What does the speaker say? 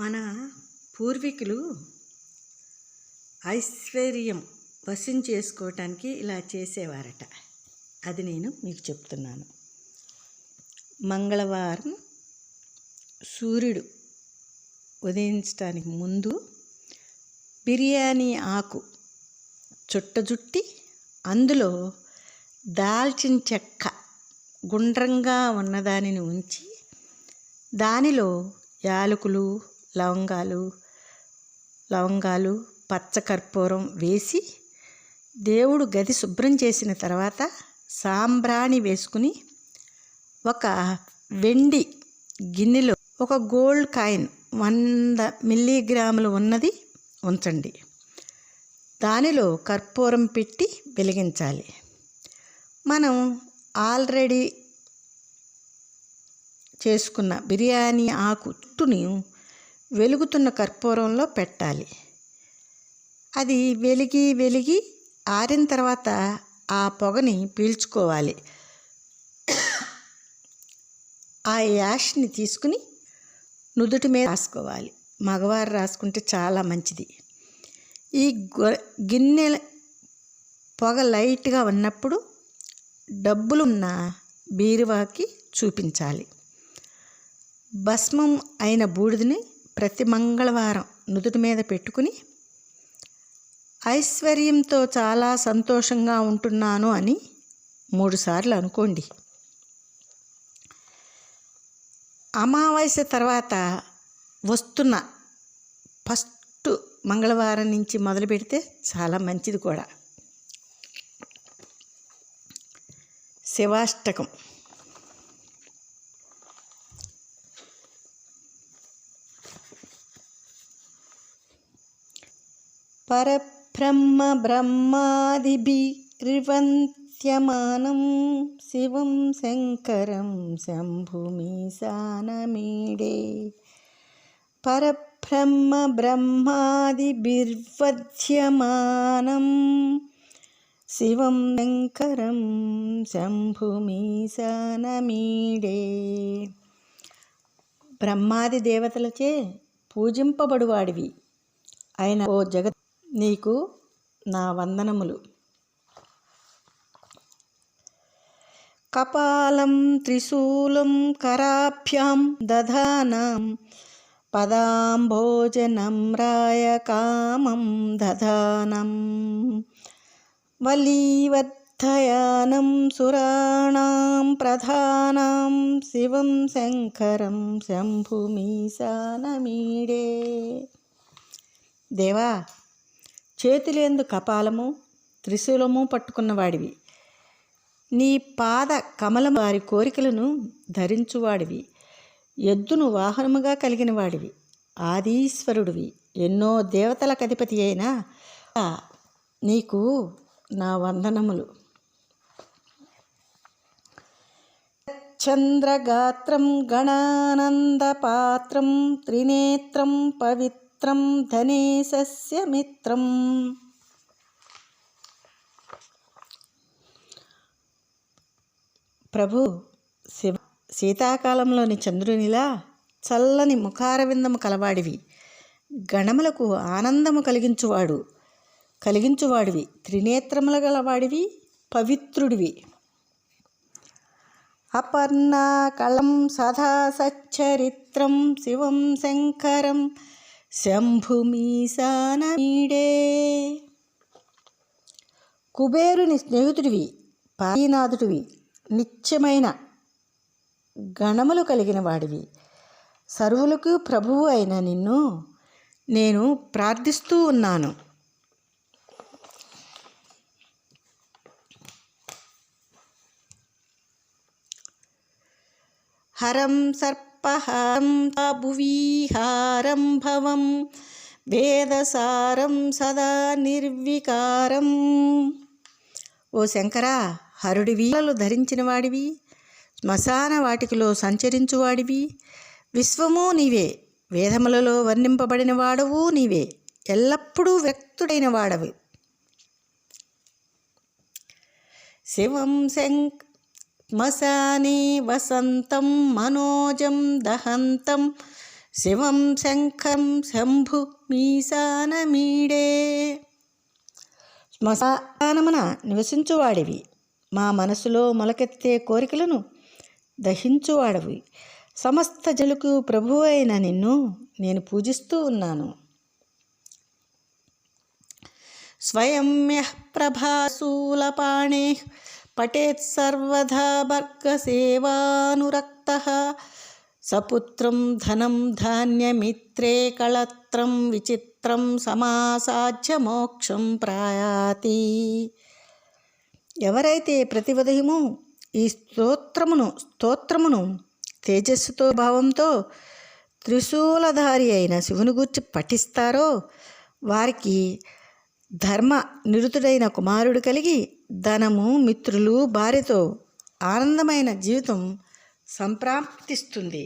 మన పూర్వీకులు ఐశ్వర్యం వశం చేసుకోవటానికి ఇలా చేసేవారట. అది నేను మీకు చెప్తున్నాను. మంగళవారం సూర్యుడు ఉదయించడానికి ముందు బిర్యానీ ఆకు చుట్టజుట్టి అందులో దాల్చిన చెక్క గుండ్రంగా ఉన్నదానిని ఉంచి దానిలో యాలకులు లవంగాలు పచ్చకర్పూరం వేసి దేవుడు గది శుభ్రం చేసిన తర్వాత సాంబ్రాణి వేసుకుని ఒక వెండి గిన్నెలో ఒక గోల్డ్ కాయిన్ 100 మిల్లీగ్రాములు ఉన్నది ఉంచండి. దానిలో కర్పూరం పెట్టి వెలిగించాలి. మనం ఆల్రెడీ చేసుకున్న బిర్యానీ ఆకు చుట్టూని వెలుగుతున్న కర్పూరంలో పెట్టాలి. అది వెలిగి ఆరిన తర్వాత ఆ పొగని పీల్చుకోవాలి. ఆ యాష్ని తీసుకుని నుదుటి మీద రాసుకోవాలి. మగవారు రాసుకుంటే చాలా మంచిది. ఈ గిన్నె పొగ లైట్గా ఉన్నప్పుడు డబ్బులున్న బీరువాకి చూపించాలి. భస్మం అయిన బూడిదని ప్రతి మంగళవారం నుదుటి మీద పెట్టుకుని ఐశ్వర్యంతో చాలా సంతోషంగా ఉంటున్నాను అని 3 సార్లు అనుకోండి. అమావాస్య తర్వాత వస్తున్న ఫస్ట్ మంగళవారం నుంచి మొదలు పెడితే చాలా మంచిది కూడా. శివాష్టకం. పరబ్రహ్మ బ్రహ్మాదిభిర్వంద్యమానం శివం శంకరం శంభుమీశానమీడే. పరబ్రహ్మ బ్రహ్మాదిభిర్వంద్యమానం శివం శంకరం శంభుమీశానమీడే. బ్రహ్మాది దేవతలచే పూజింపబడువాడివి అయిన ఓ జగత్, నీకు నా వందనములు. కపాలం త్రిశూలం కరాభ్యాం దధానాం పదాంభోజనమ్రాయ కామం దధానం వలీవర్ధయానం సురాణాం ప్రధానాం శివం శంకరం శంభుమీశానమీడే. దేవా, చేతులేందు కపాలము త్రిశూలము పట్టుకున్నవాడివి, నీ పాద కమలం వారి కోరికలను ధరించువాడివి, ఎద్దును వాహనముగా కలిగిన వాడివి, ఆదీశ్వరుడివి, ఎన్నో దేవతలకు అధిపతి అయినా నీకు నా వందనములు. చంద్రగాత్రం గణానందపాత్రం త్రినేత్రం పవిత్రం ధనేశస్య మిత్రం. ప్రభు శివ, శీతాకాలంలోని చంద్రునిలా చల్లని ముఖారవిందము కలవాడివి, గణములకు ఆనందము కలిగించువాడివి, త్రినేత్రముల గలవాడివి, పవిత్రుడివి. అపర్ణాకళం సదా సచ్చరిత్రం శివం శంకరం శంభుమీశానమీడే. కుబేరుని స్నేహితుడివి, పారీనాథుడివి, నిత్యమైన గణములు కలిగిన వాడివి, సర్వులకు ప్రభువు అయిన నిన్ను నేను ప్రార్థిస్తూ ఉన్నాను. హరం సర్పహారం భువీహారం భవం వేదసారం సదా నిర్వికారం. ఓ శంకరా, హరుడివి, ధరించిన వాడివి, శ్మశాన వాటికలో సంచరించువాడివి, విశ్వము నీవే, వేదములలో వర్ణింపబడిన వాడవు నీవే, ఎల్లప్పుడూ వ్యక్తుడైన వాడవి. శివం శ్మశానే వసంతం మనోజం దహంతం శివం శంఖం శంభు మీసానమీడే. శ్మశానమున నివసించువాడివి, మా మనసులో మొలకెత్తే కోరికలను దహించువాడివి. సమస్త జనులకు ప్రభువు అయిన నిన్ను నేను పూజిస్తూ ఉన్నాను. స్వయం యః ప్రభాశూలపాణే పఠేత్ సర్వదా భర్గసేవానురక్తః సపుత్రం ధనం ధాన్యమిత్రే కళత్రం విచిత్రం సమాసాధ్య మోక్షం ప్రయాతి. ఎవరైతే ప్రతి ఉదయము ఈ స్తోత్రమును తేజస్సుతో భావంతో త్రిశూలధారి అయిన శివుని గూర్చి పఠిస్తారో వారికి ధర్మ నిరుతుడైన కుమారుడు కలిగి ధనము, మిత్రులు, భార్యతో ఆనందమైన జీవితం సంప్రాప్తిస్తుంది.